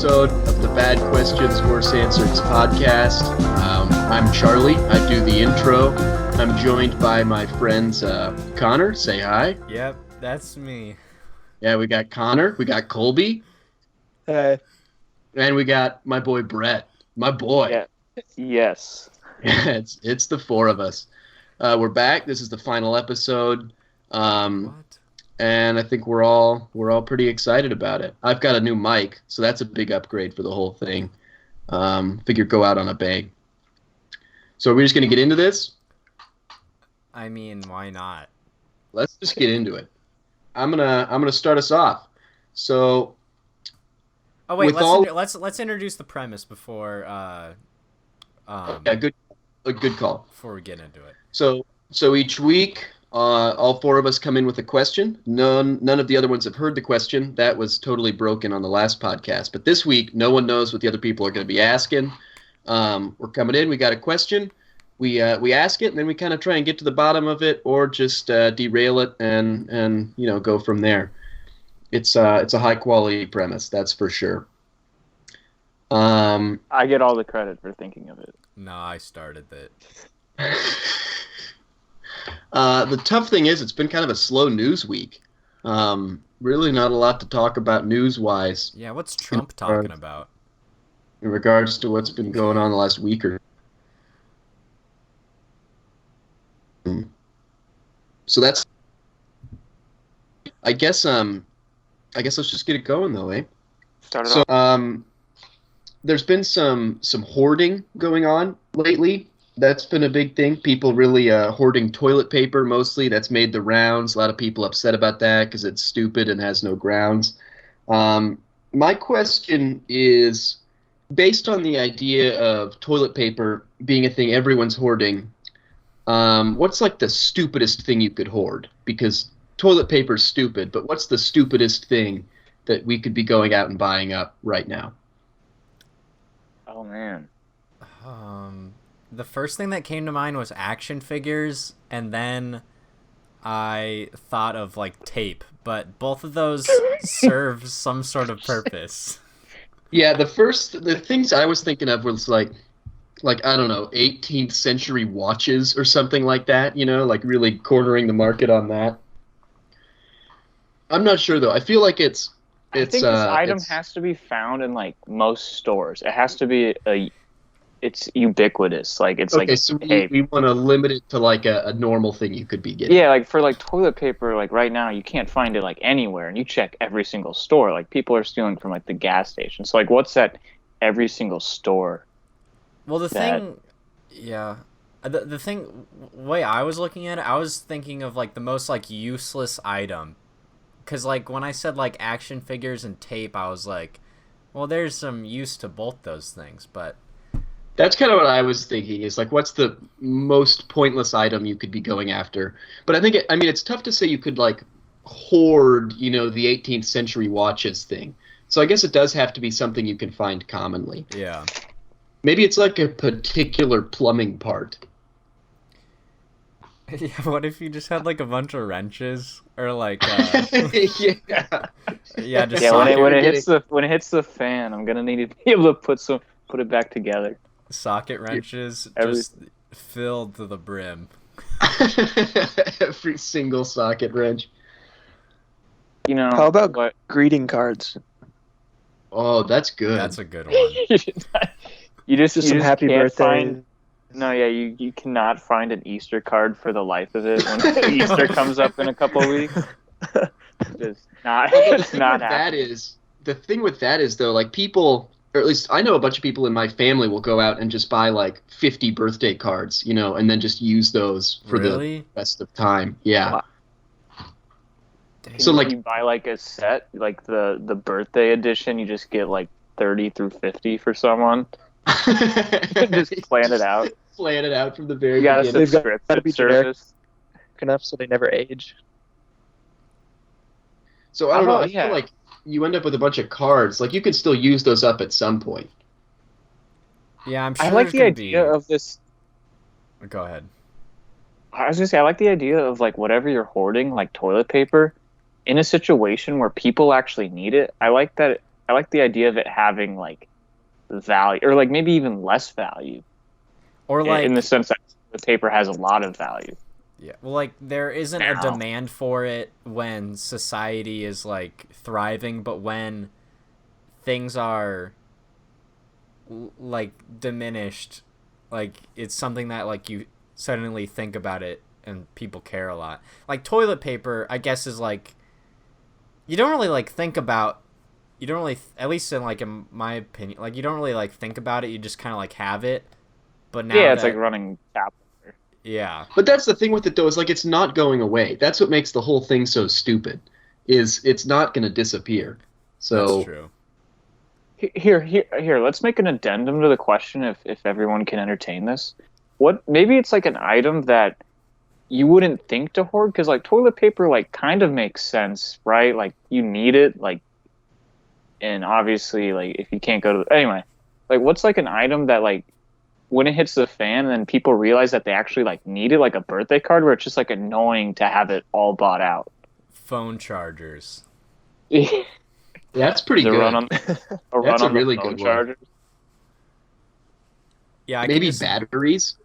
episode of the Bad Questions Worse Answers podcast. I'm Charlie. I do the intro. I'm joined by my friends Connor. Say hi. Yep, that's me. Yeah, we got Connor. We got Colby. Hey. And we got my boy Brett. My boy. Yeah. Yes. It's the four of us. We're back. This is the final episode. What? And I think we're all pretty excited about it. I've got a new mic, so that's a big upgrade for the whole thing. Figure go out on a bang. So are we just gonna get into this? I mean, why not? Let's just get into it. I'm gonna start us off. So. Oh wait, let's introduce the premise before. Yeah, good call. Before we get into it. So each week, all four of us come in with a question. None of the other ones have heard the question. That was totally broken on the last podcast. But this week, no one knows what the other people are going to be asking. We're coming in. We got a question. We ask it, and then we kind of try and get to the bottom of it, or just derail it and go from there. It's a high quality premise, that's for sure. I get all the credit for thinking of it. No, I started it. The tough thing is it's been kind of a slow news week. Really not a lot to talk about news-wise. Yeah, what's Trump talking about? In regards to what's been going on the last week or so that's I guess let's just get it going though, eh? Start it off. There's been some hoarding going on lately. That's been a big thing. People really hoarding toilet paper mostly. That's made the rounds. A lot of people upset about that because it's stupid and has no grounds. My question is, based on the idea of toilet paper being a thing everyone's hoarding, what's like the stupidest thing you could hoard? Because toilet paper's stupid, but what's the stupidest thing that we could be going out and buying up right now? Oh, man. The first thing that came to mind was action figures, and then I thought of like tape, but both of those serve some sort of purpose. Yeah, the things I was thinking of was like I don't know, 18th century watches or something like that, like really cornering the market on that. I'm not sure though. I feel like I think this item has to be found in like most stores. It has to be it's ubiquitous. Like it's okay, like so we want to limit it to like a normal thing you could be getting. Yeah, like for like toilet paper, like right now you can't find it like anywhere, and you check every single store. Like people are stealing from like the gas station. So like, what's that every single store? Well, the way I was looking at it, I was thinking of like the most like useless item. Because, like, when I said, like, action figures and tape, I was like, well, there's some use to both those things, but... That's kind of what I was thinking, is, like, what's the most pointless item you could be going after? But I think, it's tough to say you could, like, hoard, the 18th century watches thing. So I guess it does have to be something you can find commonly. Yeah. Maybe it's, like, a particular plumbing part. Yeah, what if you just had like a bunch of wrenches or like yeah, just when it hits the fan, I'm gonna need to be able to put it back together. Socket wrenches just filled to the brim. Every single socket wrench. How about greeting cards? Oh, that's good. That's a good one. you just some happy birthday. No, yeah, you cannot find an Easter card for the life of it when Easter comes up in a couple of weeks. It's not happening. The thing with that is, though, like people, or at least I know a bunch of people in my family will go out and just buy like 50 birthday cards, and then just use those for the rest of time. Yeah. Wow. So like you buy like a set, like the birthday edition, you just get like 30 through 50 for someone. Just plan it out. Plan it out from the very beginning. They've got to be service enough so they never age. So I don't know. I feel like you end up with a bunch of cards. Like you could still use those up at some point. Yeah, I'm sure. I like the idea of this. Go ahead. I was gonna say I like the idea of like whatever you're hoarding, like toilet paper, in a situation where people actually need it. I like I like the idea of it having like value, or like maybe even less value, or like in the sense that the paper has a lot of value. Yeah, well, like there isn't a demand for it when society is like thriving, but when things are like diminished, like it's something that like you suddenly think about it and people care a lot. Like toilet paper, I guess, is like you don't really like think about. You don't really, at least in like in my opinion, like you don't really like think about it. You just kind of like have it. But now yeah, it's like running tap. Yeah. But that's the thing with it, though, is like it's not going away. That's what makes the whole thing so stupid, is it's not going to disappear. So that's true. Here. Let's make an addendum to the question, if everyone can entertain this. Maybe it's like an item that you wouldn't think to hoard, because like toilet paper, like kind of makes sense, right? Like you need it, like, and obviously, like if you can't go to anyway, like what's like an item that like when it hits the fan, then people realize that they actually like need it, like a birthday card, where it's just like annoying to have it all bought out. Phone chargers. Yeah, that's pretty good. That's a really good one. Yeah, maybe batteries.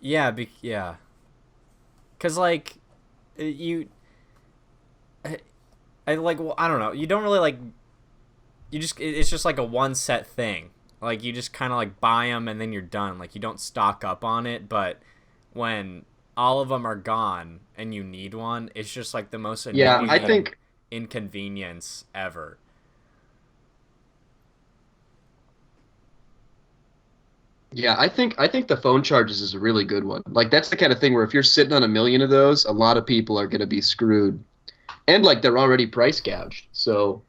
Yeah, yeah. Cause like I like, well, I don't know. You don't really like. It's just like a one set thing. Like you just kind of like buy them and then you're done. Like you don't stock up on it. But when all of them are gone and you need one, it's just like the most annoying inconvenience ever. Yeah, I think the phone charges is a really good one. Like that's the kind of thing where if you're sitting on 1 million of those, a lot of people are going to be screwed. And like they're already price gouged, so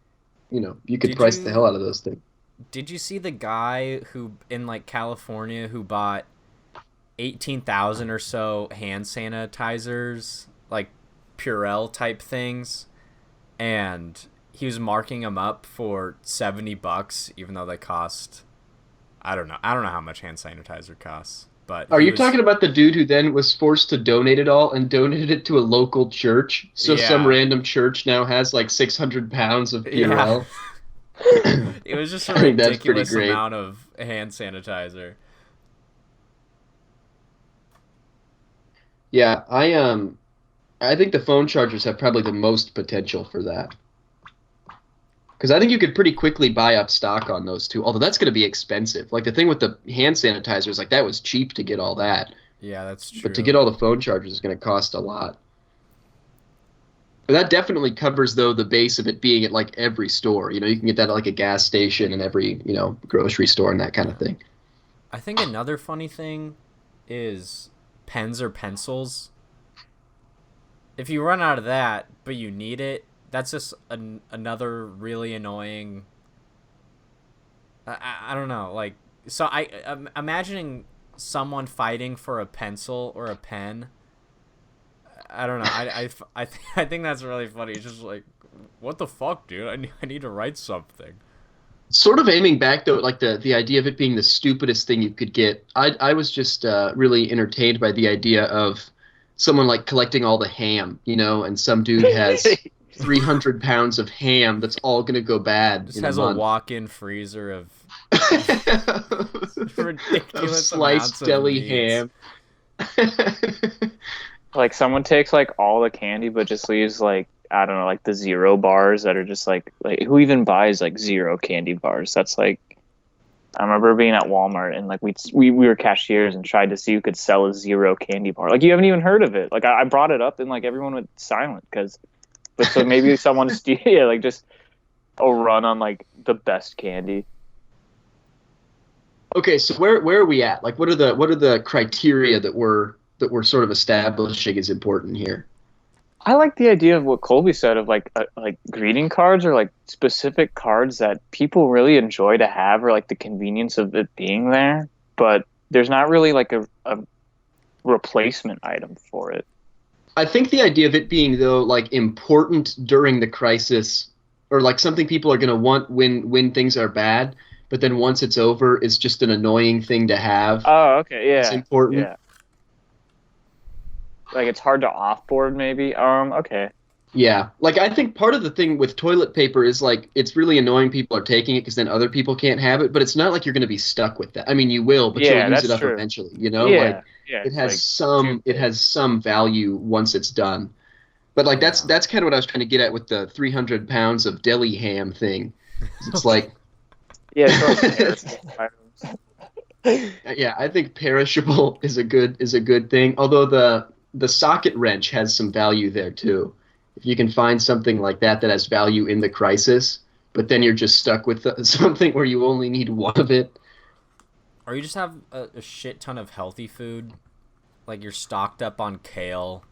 you could price the hell out of those things. Did you see the guy who in like California who bought 18,000 or so hand sanitizers, like Purell type things, and he was marking them up for $70, even though they cost, I don't know how much hand sanitizer costs. But are you talking about the dude who then was forced to donate it all and donated it to a local church? So some random church now has like 600 pounds of Purell. Yeah. It was just a ridiculous amount of hand sanitizer. Yeah, I think the phone chargers have probably the most potential for that. Because I think you could pretty quickly buy up stock on those two, although that's going to be expensive. Like the thing with the hand sanitizers, like that was cheap to get all that. Yeah, that's true. But to get all the phone chargers is going to cost a lot. But that definitely covers, though, the base of it being at like every store. You can get that at like a gas station and every grocery store and that kind of thing. I think another funny thing is pens or pencils. If you run out of that, but you need it, that's just another really annoying. I don't know, like, so I'm imagining someone fighting for a pencil or a pen. I don't know. I think that's really funny. It's just like, what the fuck, dude? I need to write something. Sort of aiming back though, like the idea of it being the stupidest thing you could get. I was just really entertained by the idea of someone like collecting all the ham, and some dude has 300 pounds of ham that's all gonna go bad. Just has a walk-in freezer of ridiculous of sliced deli ham. Like someone takes like all the candy but just leaves like, I don't know, like the zero bars that are just like who even buys like zero candy bars? That's like, I remember being at Walmart and like we were cashiers and tried to see who could sell a zero candy bar. Like you haven't even heard of it. Like I brought it up and like everyone went silent but so maybe someone like just a run on like the best candy. Okay, so where are we at? Like what are the criteria that we're sort of establishing is important here? I like the idea of what Colby said of like greeting cards or like specific cards that people really enjoy to have, or like the convenience of it being there, but there's not really like a replacement item for it. I think the idea of it being, though, like important during the crisis, or like something people are going to want when things are bad, but then once it's over, it's just an annoying thing to have. Oh, okay, yeah. It's important. Yeah. Like it's hard to offboard, maybe. Okay. Yeah, like I think part of the thing with toilet paper is like it's really annoying people are taking it because then other people can't have it, but it's not like you're going to be stuck with that. I mean, you will, but you'll Yeah, use it that's up true. eventually, you know? Like Yeah, yeah, it it's has like some it toothpaste. has some value once it's done. But like Yeah. that's kind of what I was trying to get at with the 300 pounds of deli ham thing. 'Cause it's Okay. like Yeah, so like perishable items. yeah, I think perishable is a good thing. Although the socket wrench has some value there too. If you can find something like that has value in the crisis, but then you're just stuck with something where you only need one of it. Or you just have a shit ton of healthy food, like you're stocked up on kale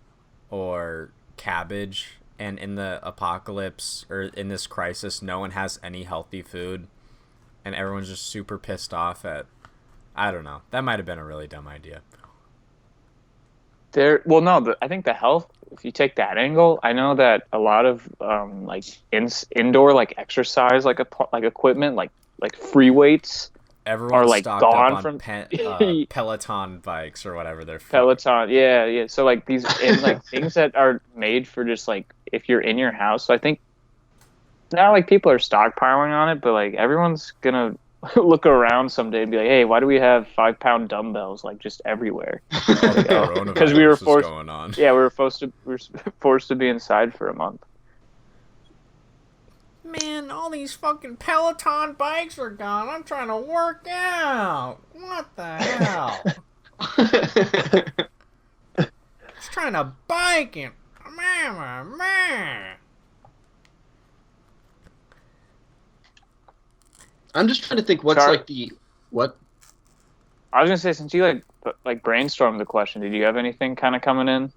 or cabbage, and in the apocalypse or in this crisis, no one has any healthy food, and everyone's just super pissed off at. I don't know. That might have been a really dumb idea. Well, no, I think the health. If you take that angle, I know that a lot of like indoor like exercise like equipment like free weights are Everyone's like stocked up gone on from Peloton bikes or whatever they're fucking. Peloton. Yeah, yeah. So like these and like things that are made for just like if you're in your house. So I think not like people are stockpiling on it, but like everyone's gonna look around someday and be like, "Hey, why do we have 5 pound dumbbells like just everywhere?" All the Like, oh, because we were coronavirus is forced. going on. Yeah, we were forced to be inside for a month. Man, all these fucking Peloton bikes are gone. I'm trying to work out. What the hell? Just trying to bike and man. I'm just trying to think what's Sorry, like the what? I was gonna say since you like brainstormed the question, did you have anything kind of coming in?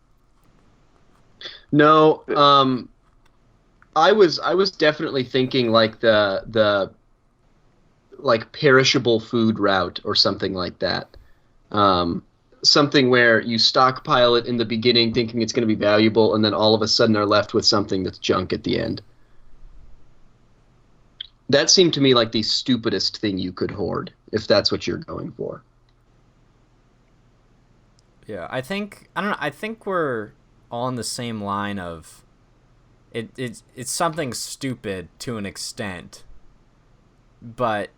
No, I was definitely thinking like the like perishable food route or something like that. Um, Something where you stockpile it in the beginning thinking it's going to be valuable and then all of a sudden are left with something that's junk at the end. That seemed to me like the stupidest thing you could hoard if that's what you're going for. Yeah, I don't know. I think we're all in the same line of it's something stupid to an extent, but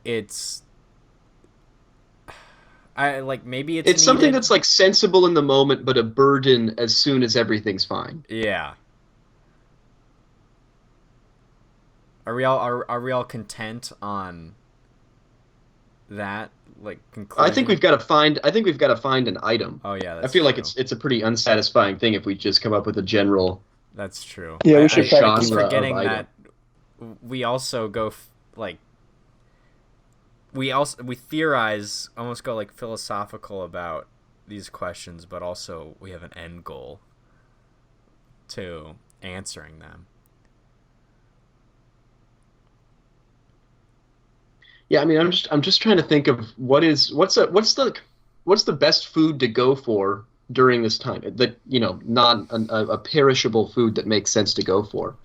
I like maybe It's something needed. that's like sensible in the moment but a burden as soon as everything's fine. Yeah. Are we all content on that like conclusion? I think we've got to find an item. Oh yeah, I that's feel like true. it's a pretty unsatisfying thing if we just come up with a general That's true. Yeah, we I, should I, I probably keep genre of forgetting item. that we also like we theorize, almost go like philosophical about these questions, but also we have an end goal to answering them. Yeah, I mean, I'm just trying to think of what's the best food to go for during this time that not a perishable food that makes sense to go for,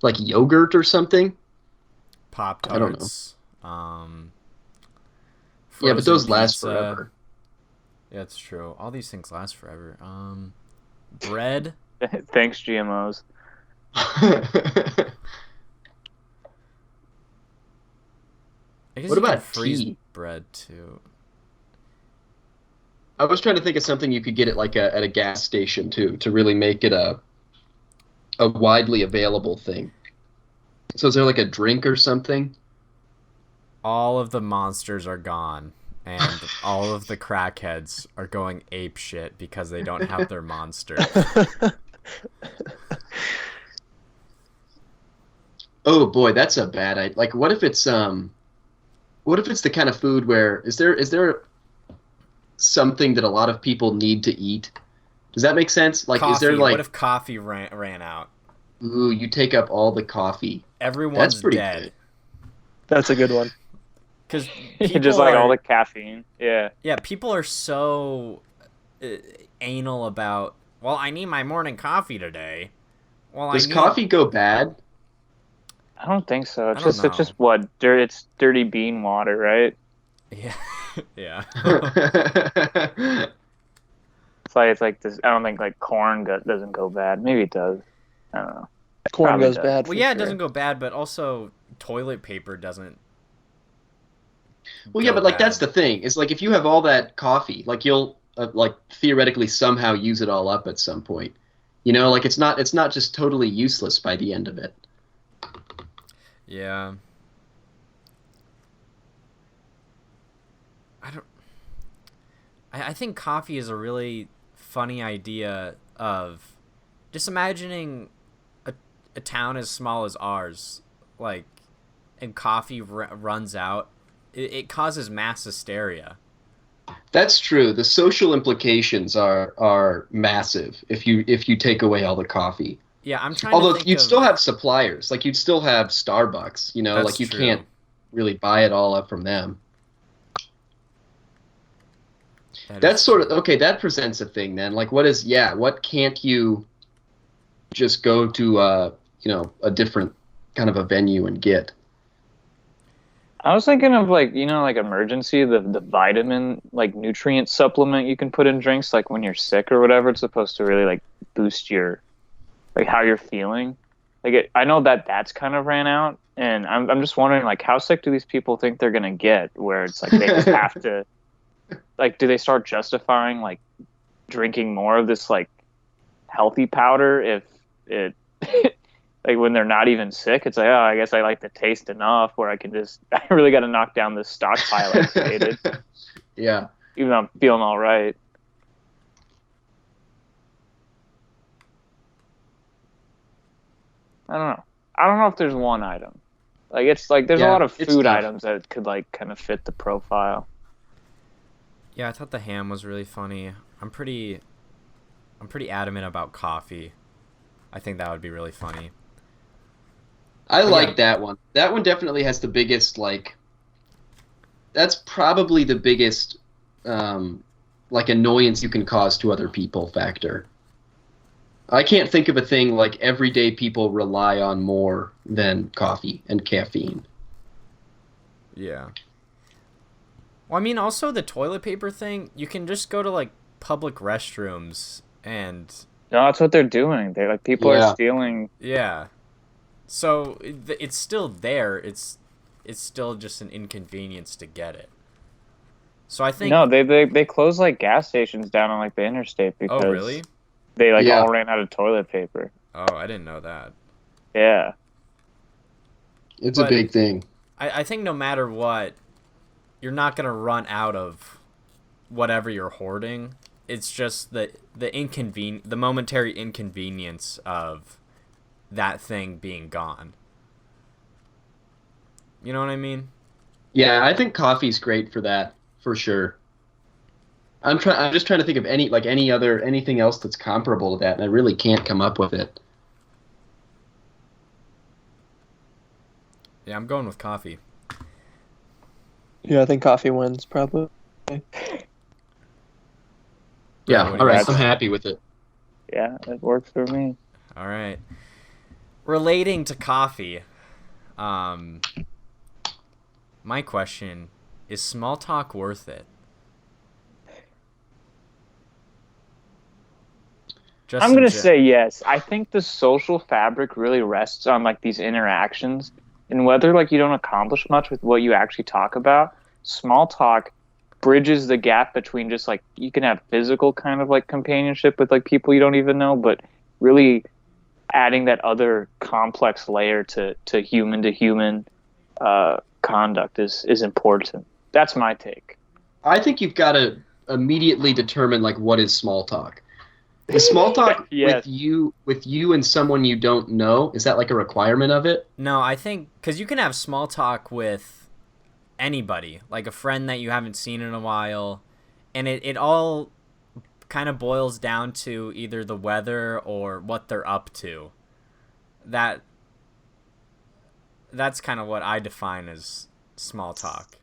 like yogurt or something. Pop I don't know. Tarts, Yeah, but frozen those last pizza. forever. Yeah, that's true. All these things last forever. Bread. Thanks, GMOs. I guess What you can about freeze tea? bread too. I was trying to think of something you could get at a gas station too to really make it a widely available thing. So is there like a drink or something? All of the monsters are gone, and all of the crackheads are going ape shit because they don't have their monster. Oh boy, that's a bad idea. Like, what if it's the kind of food where is there something that a lot of people need to eat? Does that make sense? Like, is there Coffee. What like, if coffee ran out? ooh, you take up all the coffee? That's Everyone's pretty dead. good. That's a good one. Because Just people like all are, the caffeine. Yeah. yeah, people are so uh, anal about. Well, I need my morning coffee today. Well, Does coffee go bad? I don't think so. I don't It's just know. what it's dirty bean water, right? Yeah, yeah. It's like this. I don't think like corn doesn't go bad. Maybe it does. I don't know. Corn Probably goes does. bad. Well, for yeah, it sure. doesn't go bad, but also toilet paper doesn't. Well, yeah, go but like that's bad. the thing. It's like if you have all that coffee, like you'll like theoretically somehow use it all up at some point. You know, like it's not just totally useless by the end of it. Yeah. I don't. I think coffee is a really funny idea of just imagining a town as small as ours, like, and coffee runs out. It causes mass hysteria. That's true. The social implications are massive if you take away all the coffee. Yeah, I'm trying to Although think you'd still of. have suppliers, like you'd still have Starbucks, you know, That's like you can't true. really buy it all up from them. That is That's sort of true. okay, that presents a thing then. Like what can't you just go to a different kind of a venue and get? I was thinking of like, like emergency, the vitamin like nutrient supplement you can put in drinks like when you're sick or whatever. It's supposed to really like boost your like how you're feeling. I know that that's kind of ran out, and I'm just wondering like how sick do these people think they're gonna get? Where it's like they just have to like, do they start justifying like drinking more of this like healthy powder if it like when they're not even sick? It's like, oh, I guess I like the taste enough where I can just I really got to knock down this stockpile I created, Yeah. even though I'm feeling all right. I don't know. I don't know if there's one item. Like it's like there's a Yeah, lot of it's food tough. items that could like kind of fit the profile. Yeah, I thought the ham was really funny. I'm pretty adamant about coffee. I think that would be really funny. I But yeah, like that one. That one definitely has the biggest like that's probably the biggest like annoyance you can cause to other people factor. I can't think of a thing like everyday people rely on more than coffee and caffeine. yeah. Well, I mean, also the toilet paper thing, you can just go to like public restrooms and No, that's what they're doing. They're like people are Yeah. stealing. yeah. So it's still there. It's still just an inconvenience to get it. So I think. No, they close like gas stations down on like the interstate Oh, because really? they like all Yeah. ran out of toilet paper. Oh, I didn't know that. Yeah. It's a But big thing. I think no matter what, you're not gonna run out of whatever you're hoarding. It's just the momentary inconvenience of that thing being gone. You know what I mean? Yeah, I think coffee's great for that, for sure. I'm just trying to think of anything else that's comparable to that, and I really can't come up with it. Yeah, I'm going with coffee. Yeah, I think coffee wins probably. Yeah, What do all you right, guys I'm That's think? happy with it. yeah, it works for me. All right. Relating to coffee, um, my question is: small talk worth it? I'm Justin, gonna say yes. I think the social fabric really rests on like these interactions, and whether like you don't accomplish much with what you actually talk about, small talk bridges the gap between just like you can have physical kind of like companionship with like people you don't even know, but really adding that other complex layer to human conduct is important. That's my take. I think you've got to immediately determine like what is small talk. Is small talk Yes. with you and someone you don't know? Is that like a requirement of it? no, I think because you can have small talk with anybody, like a friend that you haven't seen in a while, and it all kind of boils down to either the weather or what they're up to. That that's kind of what I define as small talk.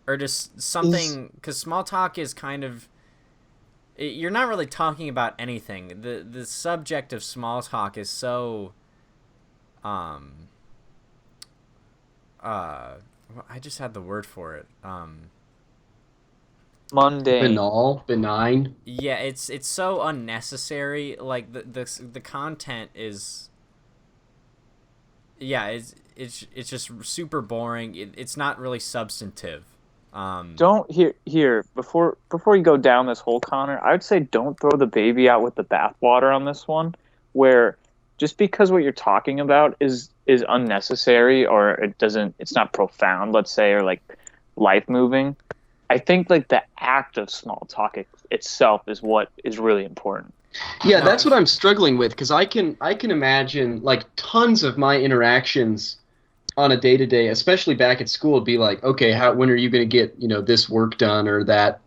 Or just Is something, because small talk is kind of, you're not really talking about anything. The subject of small talk is so um I just had the word for it. Mundane. banal, benign. Yeah, it's so unnecessary. Like the content is, yeah, it's just super boring. It's not really substantive. Don't here before you go down this hole, Connor. I would say don't throw the baby out with the bathwater on this one. Where just because what you're talking about is unnecessary or it's not profound, let's say, or like life moving. I think like the act of small talk itself is what is really important. Yeah, No, that's what I'm struggling with because I can imagine like tons of my interactions on a day to day, especially back at school, would be like, okay, when are you going to get this work done or that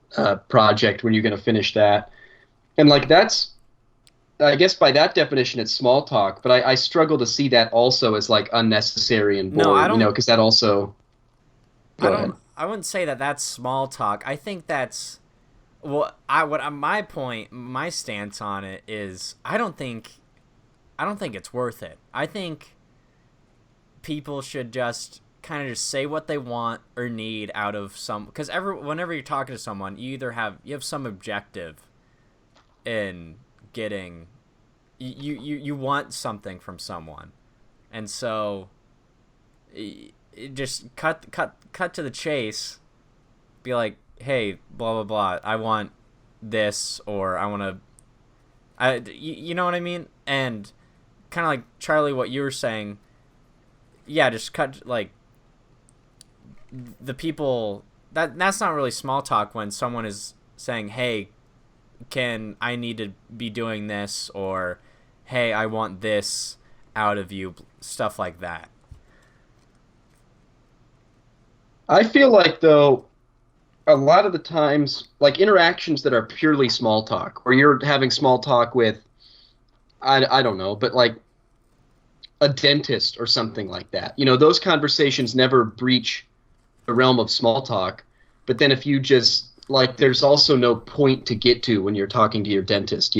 project? When are you going to finish that? And like that's, I guess by that definition, it's small talk. But I struggle to see that also as like unnecessary and No, I boring, don't. because that also. I Go ahead. don't. I wouldn't say that that's small talk. I think that's my point, my stance on it is I don't think it's worth it. I think people should just kind of just say what they want or need out of some, because whenever you're talking to someone, you have some objective in getting, you want something from someone, and so just cut to the chase. Be like, hey, blah blah blah, I want this, or I want to, you know what I mean? And kind of like Charlie, what you were saying, yeah, just cut, like, the people that's not really small talk when someone is saying, hey, I need to be doing this, or hey, I want this out of you, stuff like that. I feel like though, a lot of the times, like interactions that are purely small talk, or you're having small talk with, I don't know, but like a dentist or something like that. Those conversations never breach the realm of small talk. But then if you just like, there's also no point to get to when you're talking to your dentist.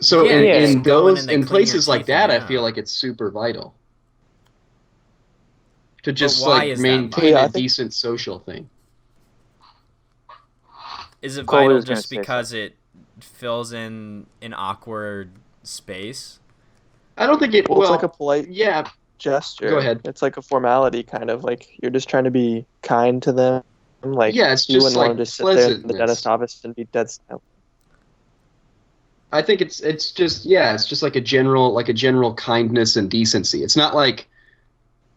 So Yeah, in just go in those and they in clean your places like teeth and that, I get feel out. like it's super vital to just why like is that maintain Yeah, a I think decent social thing. Is it Colby vital was gonna just say because something. it fills in an awkward space? I don't think it. well, it's like a Well, polite yeah. Go gesture. ahead. It's like a formality, kind of like you're just trying to be kind to them. Like Yeah, it's you just wouldn't want like to just sit there in the dentist pleasantness. office and be dead silent. I think it's just, yeah, it's just like a general kindness and decency. It's not like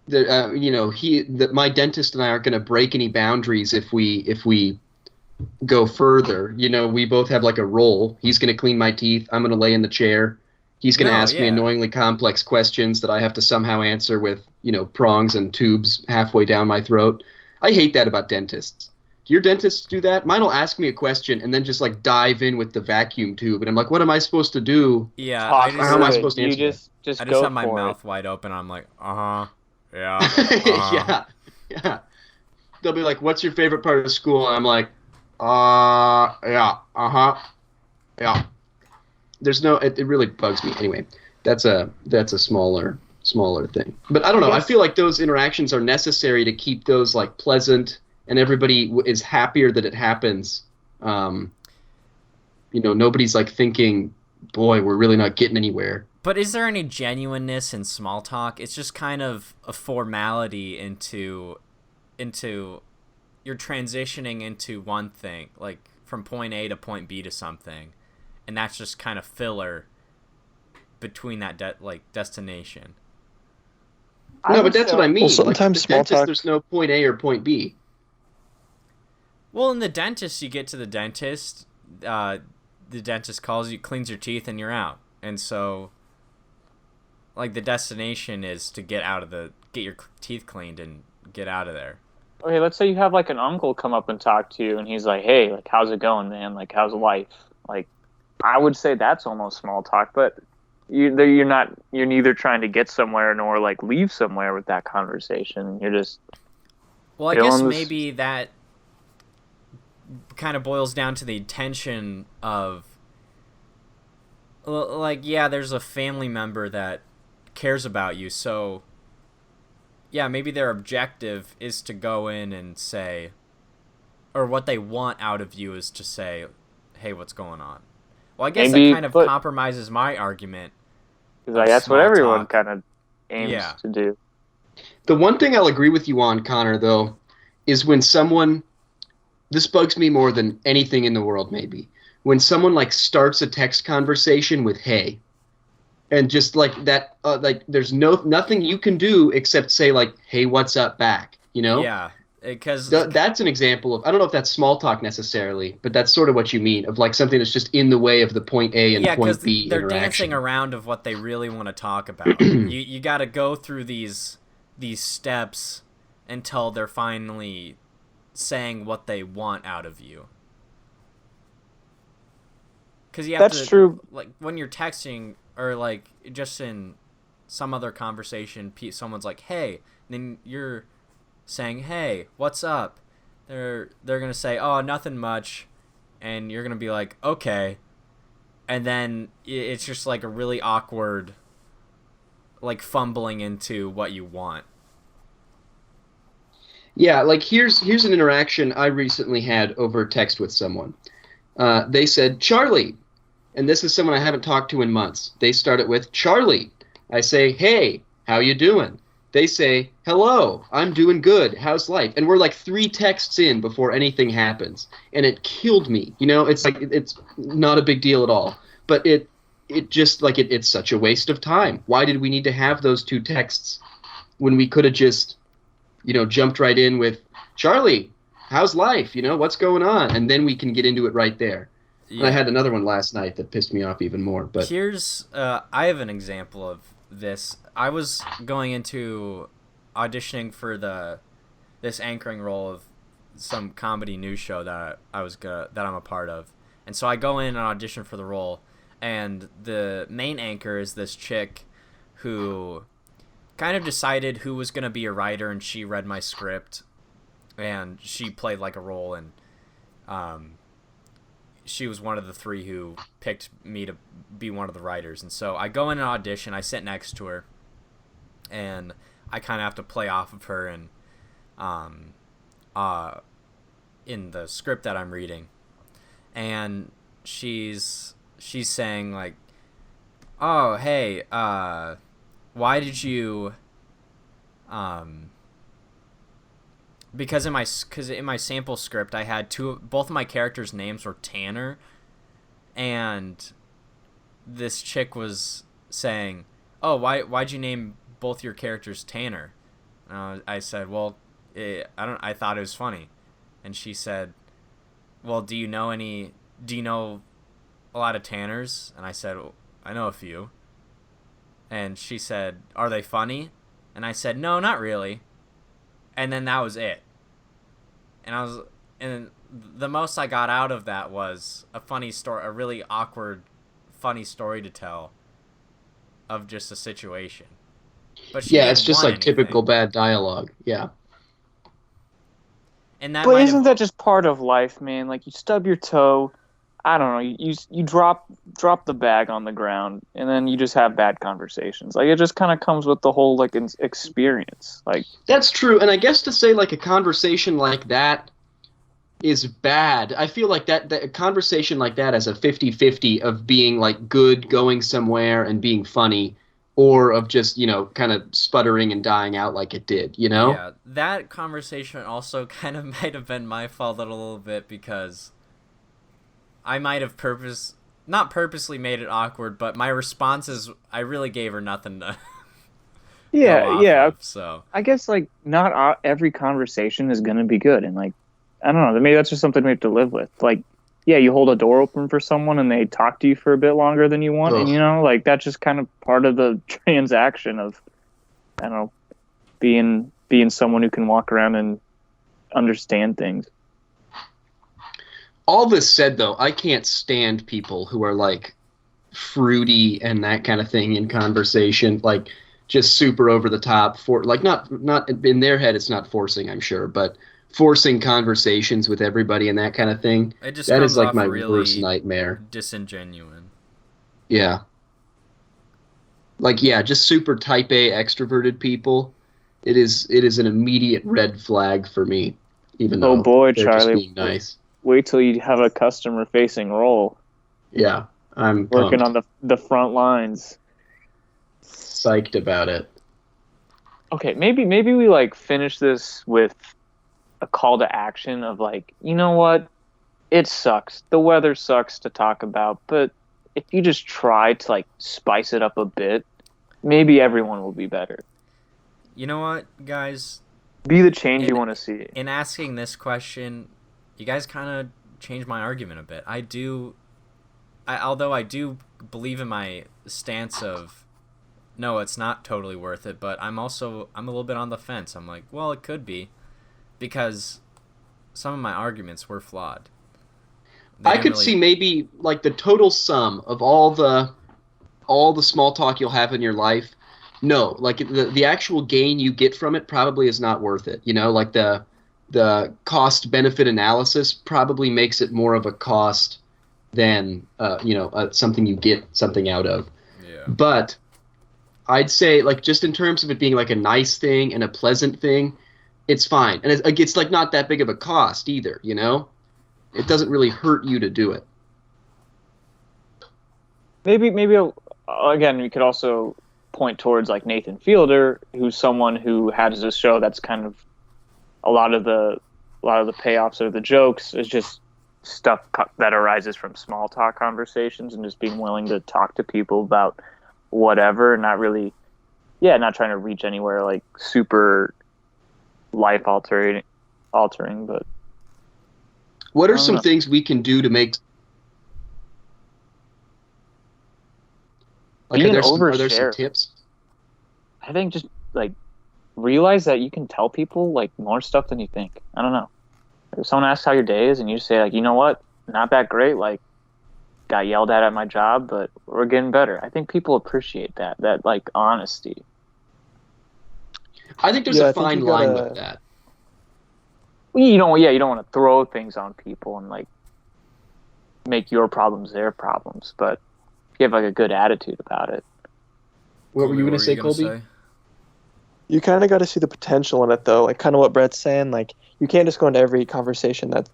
my dentist and I aren't going to break any boundaries if we go further. We both have like a role. He's going to clean my teeth. I'm going to lay in the chair. He's going to No, ask me yeah. annoyingly complex questions that I have to somehow answer with prongs and tubes halfway down my throat. I hate that about dentists. Do your dentists do that? Mine will ask me a question and then just like dive in with the vacuum tube, and I'm like, what am I supposed to do? Yeah, Talk Or how am I through it. supposed to You answer that? just I just go have my for it. mouth wide open. I'm like, uh-huh. Yeah. Uh-huh. Yeah, yeah. They'll be like, "What's your favorite part of school?" And I'm like, yeah, yeah." There's no. It really bugs me. Anyway, that's a smaller thing. But I don't I know. I guess feel like those interactions are necessary to keep those like pleasant, and everybody is happier that it happens. Nobody's like thinking, "Boy, we're really not getting anywhere." But is there any genuineness in small talk? It's just kind of a formality into you're transitioning into one thing, like from point A to point B to something, and that's just kind of filler between that destination. I No, would but that's say what I mean. Well, Like with sometimes the small dentist, talk. there's no point A or point B. Well, in the dentist, you get to the dentist, the dentist calls you, cleans your teeth, and you're out. And so, like, the destination is to get your teeth cleaned and get out of there. Okay, let's say you have like an uncle come up and talk to you, and he's like, "Hey, like, how's it going, man? Like, how's life?" Like, I would say that's almost small talk, but you're neither trying to get somewhere nor like leave somewhere with that conversation. You're just Well, I guess feeling this. maybe that kind of boils down to the intention of, like, yeah, there's a family member that cares about you, so yeah, maybe their objective is to go in and say, or what they want out of you is to say, "Hey, what's going on?" Well, I guess Maybe, that kind of but compromises my argument. because like, that's what Small everyone talk. kind of aims to do. The one thing I'll agree with you on, Connor, though, is when someone, this bugs me more than anything in the world, maybe, when someone like starts a text conversation with "Hey," and just like that, like there's nothing you can do except say like "Hey, what's up?" back. You know? Yeah, because That's an example of, I don't know if that's small talk necessarily, but that's sort of what you mean, of like something that's just in the way of the point A and point B they're interaction. dancing around of what they really want to talk about. You got to go through these steps until they're finally saying what they want out of you. Because you have That's to, true. like, when you're texting or like just in some other conversation, someone's like, "Hey," then you're saying, "Hey, what's up?" They're gonna say, "Oh, nothing much," and you're gonna be like, "Okay," and then it's just like a really awkward, like fumbling into what you want. Yeah, like here's an interaction I recently had over text with someone. They said, "Charlie," and this is someone I haven't talked to in months. They start it with "Charlie." I say, "Hey, how you doing?" They say, "Hello, I'm doing good. How's life?" And we're like 3 texts in before anything happens, and it killed me. You know, it's like it's not a big deal at all, but it just like it's such a waste of time. Why did we need to have those 2 texts when we could have just, jumped right in with "Charlie, how's life? What's going on?" And then we can get into it right there. And I had another one last night that pissed me off even more. But Here's, I have an example of this. I was going into auditioning for this anchoring role of some comedy news show that I'm a part of, and so I go in and audition for the role, and the main anchor is this chick who kind of decided who was going to be a writer, and she read my script, and she played like a role, and she was one of the 3 who picked me to be one of the writers. And so I go in an audition, I sit next to her, and I kind of have to play off of her and in the script that I'm reading. And she's saying like, "Oh, hey, why did you because in my sample script I had both of my characters' names were Tanner, and this chick was saying, "Oh, why'd you name both your characters Tanner?" I said, "Well, I thought it was funny," and she said, "Well, do you know a lot of Tanners?" And I said, "Well, I know a few." And she said, "Are they funny?" And I said, "No, not really." And then that was it. And the most I got out of that was a funny story, a really awkward, funny story to tell of just a situation. But she yeah, it's didn't just want like typical anything. bad dialogue. Yeah. And that But might isn't have, that just part of life, man? Like you stub your toe, I don't know, you drop the bag on the ground, and then you just have bad conversations. Like it just kind of comes with the whole like experience. Like That's true. And I guess to say like a conversation like that is bad, I feel like that a conversation like that as a 50-50 of being like good, going somewhere and being funny, or of just, kind of sputtering and dying out like it did, yeah, that conversation also kind of might have been my fault a little bit, because I might have not purposely made it awkward, but my responses, I really gave her nothing to go yeah, off yeah. of. So I guess like not every conversation is gonna be good, and like I don't know, maybe that's just something we have to live with. Like, yeah, you hold a door open for someone and they talk to you for a bit longer than you want, and Ugh. like that's just kind of part of the transaction of I don't know, being someone who can walk around and understand things. All this said, though, I can't stand people who are like fruity and that kind of thing in conversation, like just super over the top, for like not in their head it's not forcing, I'm sure, but forcing conversations with everybody and that kind of thing. it just That is comes like off my worst really nightmare. disingenuous. Yeah. Like, yeah, just super type A extroverted people. It is an immediate red flag for me. even Oh though boy, they're just Charlie. being nice. Wait till you have a customer-facing role, Yeah, I'm working pumped, on the front lines. psyched about it. Okay, maybe we like finish this with a call to action of like, you know what? It sucks. The weather sucks to talk about, but if you just try to like spice it up a bit, maybe everyone will be better. You know what, guys? Be the change you In want to see. in asking this question, you guys kind of changed my argument a bit. Although I do believe in my stance of no, it's not totally worth it, but I'm a little bit on the fence. I'm like, well, it could be, because some of my arguments were flawed. I could see maybe like the total sum of all the small talk you'll have in your life. No, like the actual gain you get from it probably is not worth it. You know, like the cost benefit analysis probably makes it more of a cost than something you get something out of. Yeah. But I'd say like just in terms of it being like a nice thing and a pleasant thing, it's fine, and it's like not that big of a cost either. You know, it doesn't really hurt you to do it. Maybe again, we could also point towards like Nathan Fielder, who's someone who has this show that's kind of a lot of the payoffs or the jokes is just stuff that arises from small talk conversations and just being willing to talk to people about whatever, not trying to reach anywhere like super life altering, but what are some things we can do to make like are there some tips? I think just like realize that you can tell people like more stuff than you think. I don't know. If someone asks how your day is and you just say like, you know what, not that great, like got yelled at my job, but we're getting better. I think people appreciate that like honesty. I think there's a fine line with that. You don't want to throw things on people and like make your problems their problems, but if you have like a good attitude about it. What were you going to say, Colby? You kind of got to see the potential in it, though. Like kind of what Brett's saying. Like you can't just go into every conversation that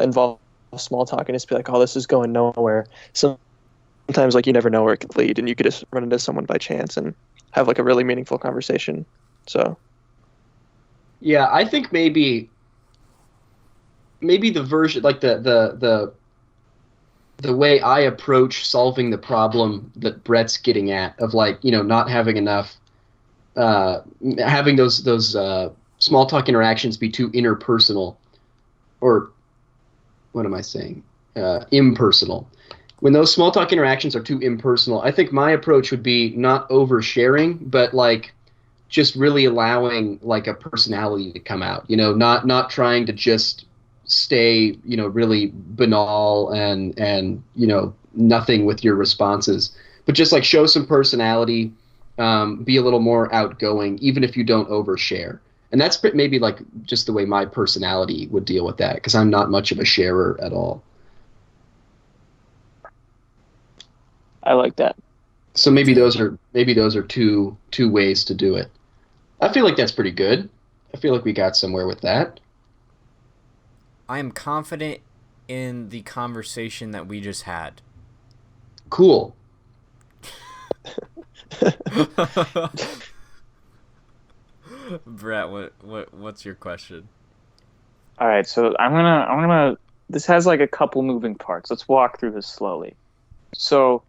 involves small talk and just be like, "Oh, this is going nowhere." Sometimes, like you never know where it could lead, and you could just run into someone by chance and have like a really meaningful conversation. So, yeah, I think maybe the version like the way I approach solving the problem that Brett's getting at of like not having enough. Having those small talk interactions be too interpersonal, or what am I saying? Impersonal. When those small talk interactions are too impersonal, I think my approach would be not oversharing, but like just really allowing like a personality to come out. Not trying to just stay really banal and nothing with your responses, but just like show some personality. Be a little more outgoing, even if you don't overshare. And that's maybe like just the way my personality would deal with that, because I'm not much of a sharer at all. I like that. So maybe those are two ways to do it. I feel like that's pretty good. I feel like we got somewhere with that. I am confident in the conversation that we just had. Cool. Brett, what's your question? All right, so I'm gonna. This has like a couple moving parts. Let's walk through this slowly. So,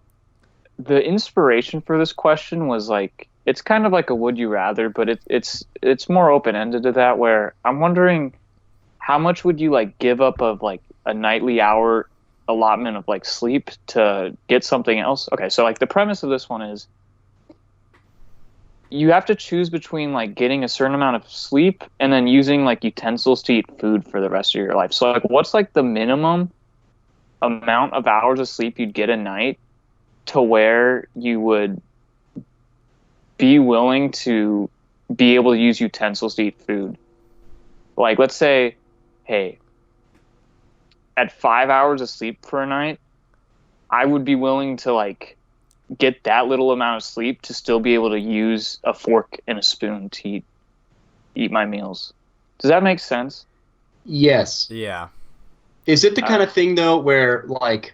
the inspiration for this question was like it's kind of like a would you rather, but it's more open ended to that. Where I'm wondering, how much would you like give up of like a nightly hour allotment of like sleep to get something else? Okay, so like the premise of this one is, you have to choose between like getting a certain amount of sleep and then using like utensils to eat food for the rest of your life. So like what's like the minimum amount of hours of sleep you'd get a night to where you would be willing to be able to use utensils to eat food? Like let's say, hey, at 5 hours of sleep for a night, I would be willing to like get that little amount of sleep to still be able to use a fork and a spoon to eat my meals. Does that make sense? Yes. Yeah. Is it the kind of thing though where like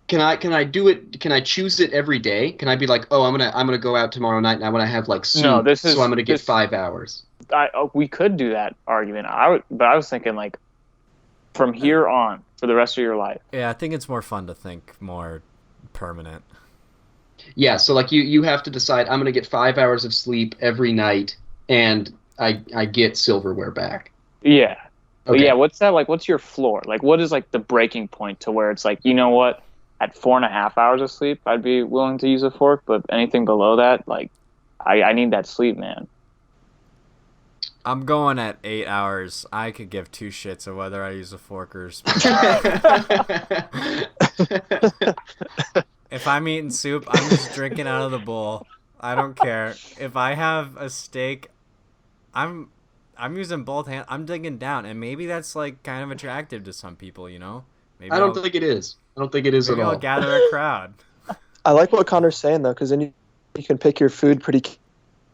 can I do it? Can I choose it every day? Can I be like, oh, I'm gonna go out tomorrow night and I want to have like No, soup, so I'm gonna get 5 hours. We could do that argument. But I was thinking like from here on for the rest of your life. Yeah, I think it's more fun to think more permanent. Yeah, so like you have to decide I'm gonna get 5 hours of sleep every night, and I get silverware back. Yeah. But Okay. yeah, what's that like? What's your floor? Like, what is like the breaking point to where it's like, you know what? At 4.5 hours of sleep, I'd be willing to use a fork, but anything below that, like, I need that sleep, man. I'm going at 8 hours. I could give two shits of whether I use a fork or a spoon. If I'm eating soup, I'm just drinking out of the bowl. I don't care. If I have a steak, I'm using both hands. I'm digging down, and maybe that's like kind of attractive to some people, you know? Maybe I don't think it is. I don't think it is at maybe I'll all. gather a crowd. I like what Connor's saying though, because then you can pick your food pretty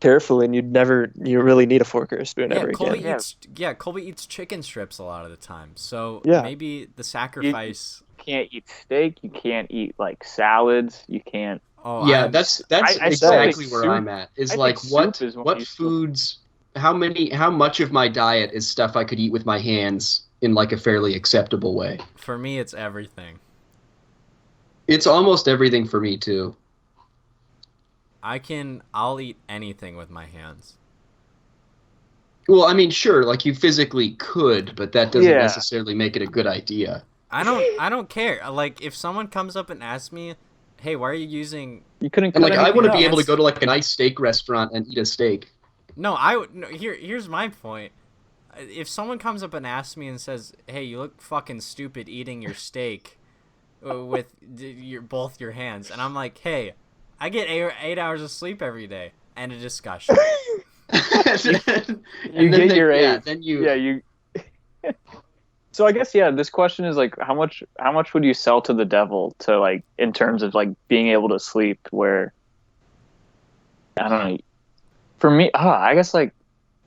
carefully, and you really need a fork or a spoon ever again. Colby eats chicken strips a lot of the time. So Yeah. maybe the sacrifice. You can't eat steak. You can't eat like salads. You can't. Oh Yeah, I'm- that's I exactly think where soup- I'm at. Is I like think what soup is what what you should- foods, how much of my diet is stuff I could eat with my hands in like a fairly acceptable way. for me, it's everything. It's almost everything for me too. I'll eat anything with my hands. Well, I mean, sure, like you physically could, but that doesn't Yeah. necessarily make it a good idea. I don't care. Like if someone comes up and asks me, "Hey, why are you using?" You couldn't. And like I want to else. be able to go to like a nice steak restaurant and eat a steak. No, here's my point. If someone comes up and asks me and says, "Hey, you look fucking stupid eating your steak with both your hands," and I'm like, "Hey, I get 8 hours of sleep every day," and a discussion. You get your yeah, eight. then you Yeah, you. So I guess this question is like how much would you sell to the devil to like in terms of like being able to sleep where I don't know. For me, I guess like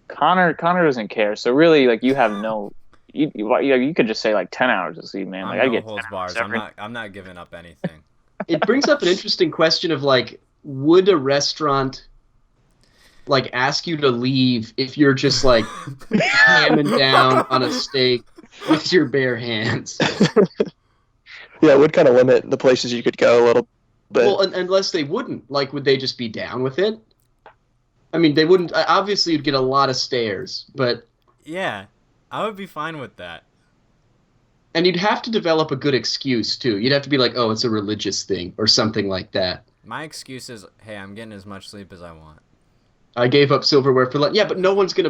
Connor doesn't care. So really like you have no you could just say like 10 hours of sleep, man. Like I no get holds 10 bars. hours I'm not giving up anything. it brings up an interesting question of like, would a restaurant like ask you to leave if you're just like hamming down on a steak with your bare hands? Yeah, it would kind of limit the places you could go a little bit. Well, unless they wouldn't, like, would they just be down with it? I mean, they wouldn't. Obviously, you'd get a lot of stares, but Yeah, I would be fine with that. and you'd have to develop a good excuse too. You'd have to be like, "Oh, it's a religious thing" or something like that. My excuse is, "Hey, I'm getting as much sleep as I want." I gave up silverware for yeah, but no one's gonna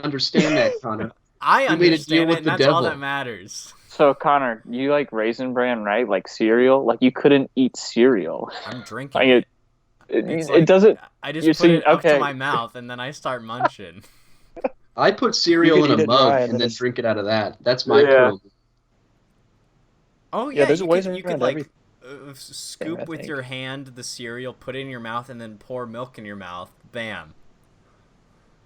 understand that, Connor. I You made a deal understand with it, and the that's all devil. that matters. So Connor, you like Raisin Bran, right? Like cereal. Like you couldn't eat cereal. I'm drinking Like it. it Like, doesn't. I just you put see, it up to okay. my mouth, and then I start munching. I put cereal You in could a eat it mug dry and and then then drink it out of that. That's my Yeah. program. Oh Yeah, there's you ways could around like everything, scoop I with think. your hand the cereal, put it in your mouth, and then pour milk in your mouth. Bam.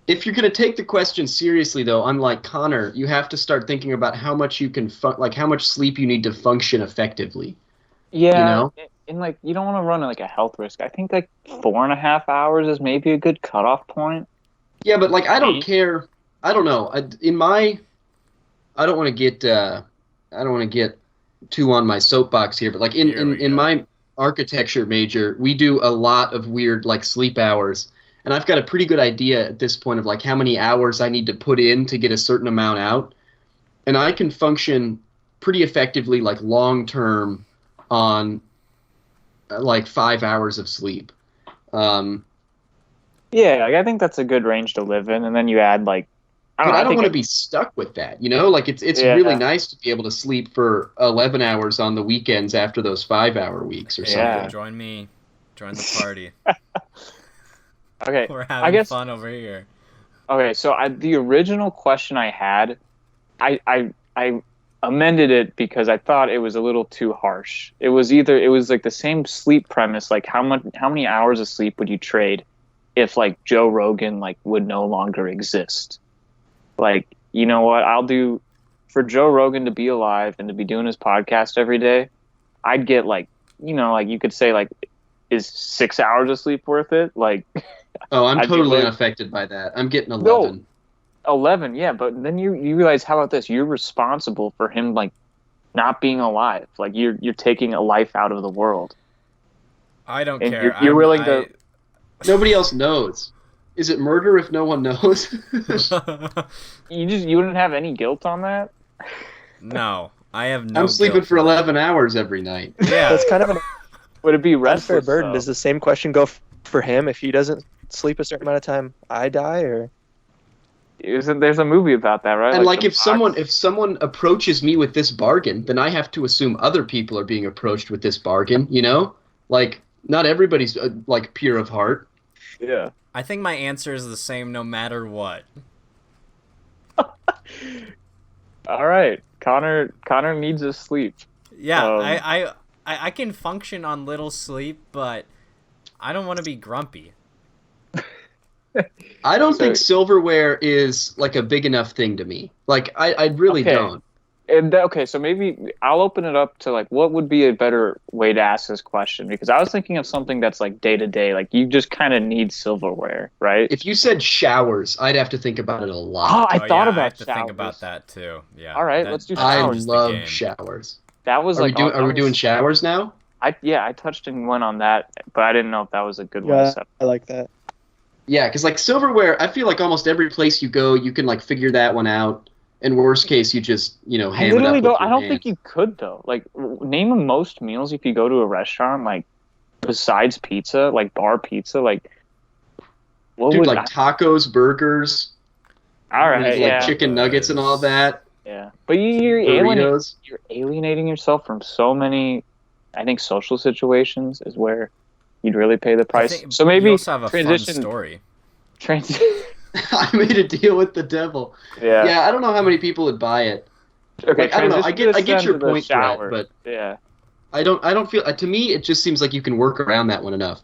If you're going to take the question seriously, though, unlike Connor, you have to start thinking about how much you can, like how much sleep you need to function effectively. Yeah. You know? And like you don't want to run like a health risk. I think like 4.5 hours is maybe a good cutoff point. Yeah, but like I don't care. I don't know. I don't want to get too on my soapbox here, but like Here we in go. my architecture major, we do a lot of weird like sleep hours. And I've got a pretty good idea at this point of like how many hours I need to put in to get a certain amount out. And I can function pretty effectively like long term on like 5 hours of sleep. Yeah, like, I think that's a good range to live in. And then you add like But I don't think want to be stuck with that, you know? Like it's Yeah. really nice to be able to sleep for 11 hours on the weekends after those 5-hour weeks or Yeah. something. Join me. Join the party. Okay. We're I having guess fun over here. Okay, so the original question I had, I amended it because I thought it was a little too harsh. It was like the same sleep premise, like how many hours of sleep would you trade if like Joe Rogan like would no longer exist? Like you know what, for Joe Rogan to be alive and to be doing his podcast every day, I'd get like, you could say like, is 6 hours of sleep worth it? Like, Oh, I'm I'd be totally really- unaffected by that. I'm getting No. 11. 11, yeah, but then you realize, how about this? You're responsible for him like not being alive. Like you're taking a life out of the world. I don't And care. you're willing to- Nobody else knows. Is it murder if no one knows? You wouldn't have any guilt on that? No, I have no. I'm sleeping guilt for that. 11 hours every night. Yeah, That's kind of an Would it be unfair restless? burden. though? Does the same question go for him? If he doesn't sleep a certain amount of time, I die, or There's a movie about that, right? And like The if someone approaches me with this bargain, then I have to assume other people are being approached with this bargain, you know? Like not everybody's like pure of heart. Yeah. I think my answer is the same no matter what. All right, Connor needs his sleep. Yeah, Um, I can function on little sleep, but I don't want to be grumpy. I don't think So- silverware is like a big enough thing to me. Like I really Okay. don't. Okay, so maybe I'll open it up to like, what would be a better way to ask this question? Because I was thinking of something that's like day to day, like you just kind of need silverware, right? If you said showers, I'd have to think about it a Oh, lot. I thought I about have to think showers. about that too. Yeah. All right, let's do I showers. the love game. showers. That was Are we like, doing that are we was- doing showers now? I touched and went on that, but I didn't know if that was a good one to yeah, set. I like that. Yeah, because like silverware, I feel like almost every place you go, you can like figure that one out. In worst case, you just I ham it up literally with don't. your I don't hands. think you could though. Like, name most meals if you go to a restaurant, like besides pizza, like bar pizza, like what Dude, would like tacos, burgers, all right, like yeah, chicken nuggets and all that, yeah. But you're burritos. alienating yourself from so many. I think social situations is where you'd really pay the I price. think So maybe you also have a fun transition. story. I made a deal with the devil. Yeah. Yeah, I don't know how many people would buy it. Okay. Like, I don't know. I transition get this your then to the point, Brett, shower. but Yeah. I don't feel. To me, it just seems like you can work around that one enough.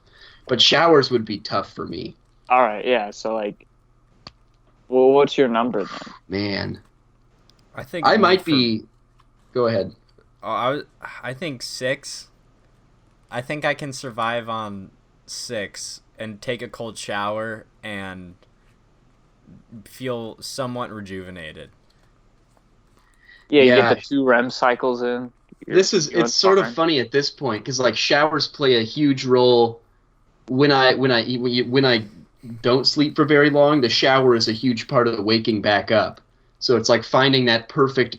But showers would be tough for me, All right. Yeah. So like, well, what's your number then? man. I think I me might for- be. Go ahead. Oh, I think 6. I think I can survive on 6 and take a cold shower and feel somewhat rejuvenated. Yeah, you Yeah. get the 2 REM cycles in. It's sort of funny at this point because like showers play a huge role when I don't sleep for very long. The shower is a huge part of the waking back up. So it's like finding that perfect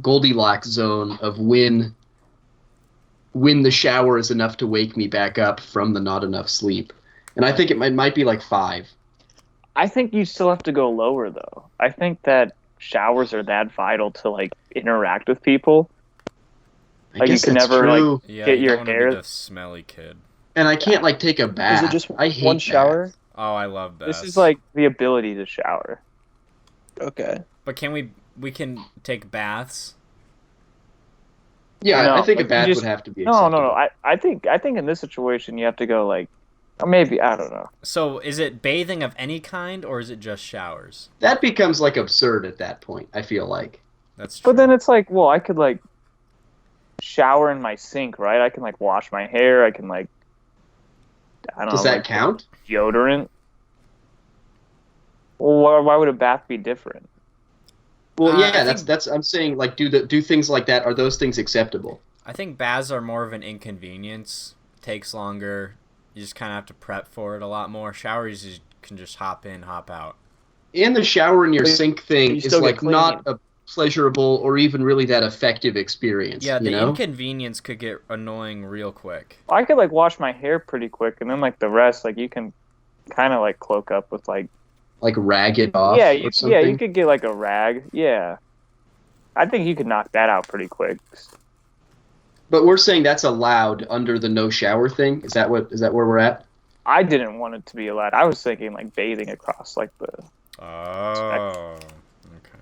Goldilocks zone of when the shower is enough to wake me back up from the not enough sleep. And I think it might be like 5. I think you still have to go lower though. I think that showers are that vital to like interact with people. I Like, you guess can that's never, like, true. Yeah, Get you your don't wanna hair- be the smelly kid. And I can't like take a bath. Is it just I hate one shower? baths. Oh, I love that. This is like the ability to shower. Okay. But can we can take baths? Yeah, No, I think a like, you bath just- would have to be. No. acceptable. I think in this situation you have to go like, or maybe I don't know. So is it bathing of any kind or is it just showers? That becomes like absurd at that point. I feel like. That's true. But then it's like, well, I could like shower in my sink, right? I can like wash my hair. I can like, I don't Does know. that like, count? deodorant. Well, why would a bath be different? Well, I yeah, think- that's. I'm saying like do things like that. Are those things acceptable? I think baths are more of an inconvenience. Takes longer. You just kind of have to prep for it a lot more. Showers, you can just hop in, hop out. And the shower in your But sink thing you is still get like clean. not a pleasurable or even really that effective experience. Yeah, you the know? inconvenience could get annoying real quick. I could like wash my hair pretty quick, and then like the rest, like you can kind of like cloak up with like Like rag it off. yeah, or something. you could get like a rag. Yeah, I think you could knock that out pretty quick. But we're saying that's allowed under the no shower thing. Is that where we're at? I didn't want it to be allowed. I was thinking like bathing across like the. Oh, okay.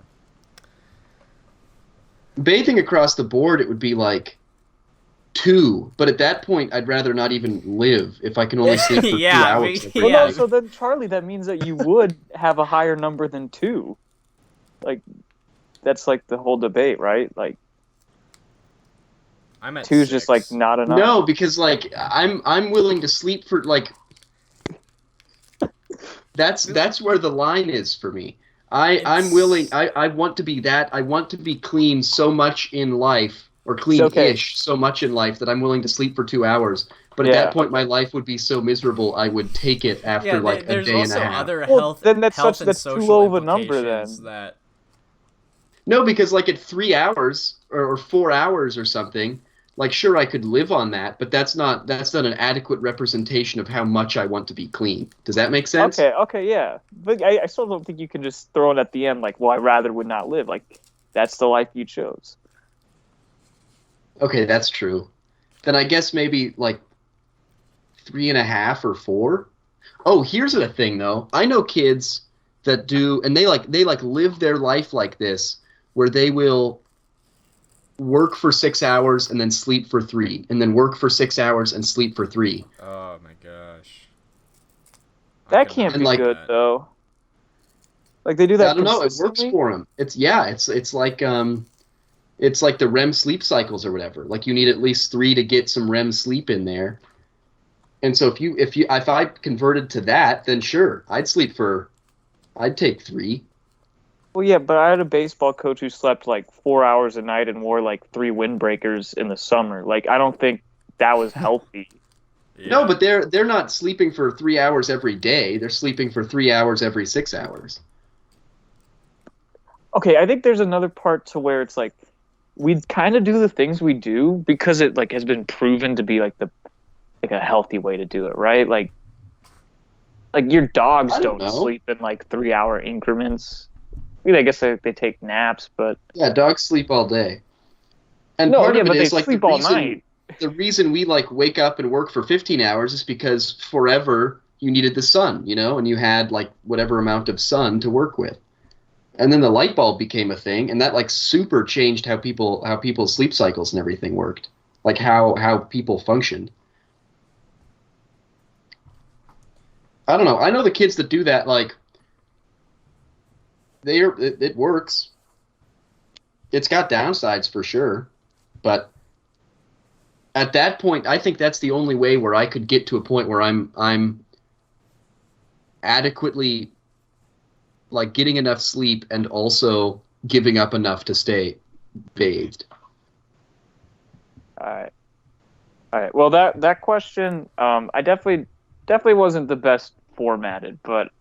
Bathing across the board, it would be like 2. But at that point, I'd rather not even live if I can only sleep for Yeah, 2 hours. we- every Well, Yeah. no, night. so then Charlie, that means that you would have a higher number than 2. Like that's like the whole debate, right? Like I'm at 2's just like 6. not enough. No, because like I'm willing to sleep for like that's where the line is for me. I'm willing. I want to be that. I want to be clean so much in life, or So, okay, clean-ish so much in life that I'm willing to sleep for 2 hours. But at that yeah. point, my life would be so miserable. I would take it after Yeah, like a there's day and a also half. other Well, then health and that's too social low of a number implications then. that No, because like at 3 hours or 4 hours or something, like sure I could live on that, but that's not an adequate representation of how much I want to be clean. Does that make sense? Okay, yeah. But I still don't think you can just throw it at the end like, well, I rather would not live. Like that's the life you chose. Okay, that's true. Then I guess maybe like 3.5 or 4. Oh, here's the thing though. I know kids that do, and they live their life like this, where they will work for 6 hours and then sleep for 3, and then work for 6 hours and sleep for 3. oh my gosh. I That could can't not be like do good that. though. Like they do that I don't know. It works consistently? for them. It's like the REM sleep cycles or whatever. Like you need at least 3 to get some REM sleep in there. And so if I converted to that, then sure, I'd take 3. Well, yeah, but I had a baseball coach who slept like 4 hours a night and wore like 3 windbreakers in the summer. Like I don't think that was healthy. No, Yeah. but they're not sleeping for 3 hours every day. They're sleeping for 3 hours every 6 hours. Okay, I think there's another part to where it's like we kind of do the things we do because it like has been proven to be like a healthy way to do it, right? Like your dogs I don't don't know. sleep in like 3 hour increments. I mean, I guess they take naps, but Yeah, dogs sleep all day. And no, part yeah, of it but they is like sleep all night. the reason we like wake up and work for 15 hours is because forever you needed the sun, and you had like whatever amount of sun to work with. And then the light bulb became a thing, and that like super changed how people's sleep cycles and everything worked. Like how people functioned. I don't know. I know the kids that do that like it works. It's got downsides for sure, but at that point, I think that's the only way where I could get to a point where I'm adequately like getting enough sleep and also giving up enough to stay bathed. All right. All right. Well, that question, I definitely wasn't the best formatted, but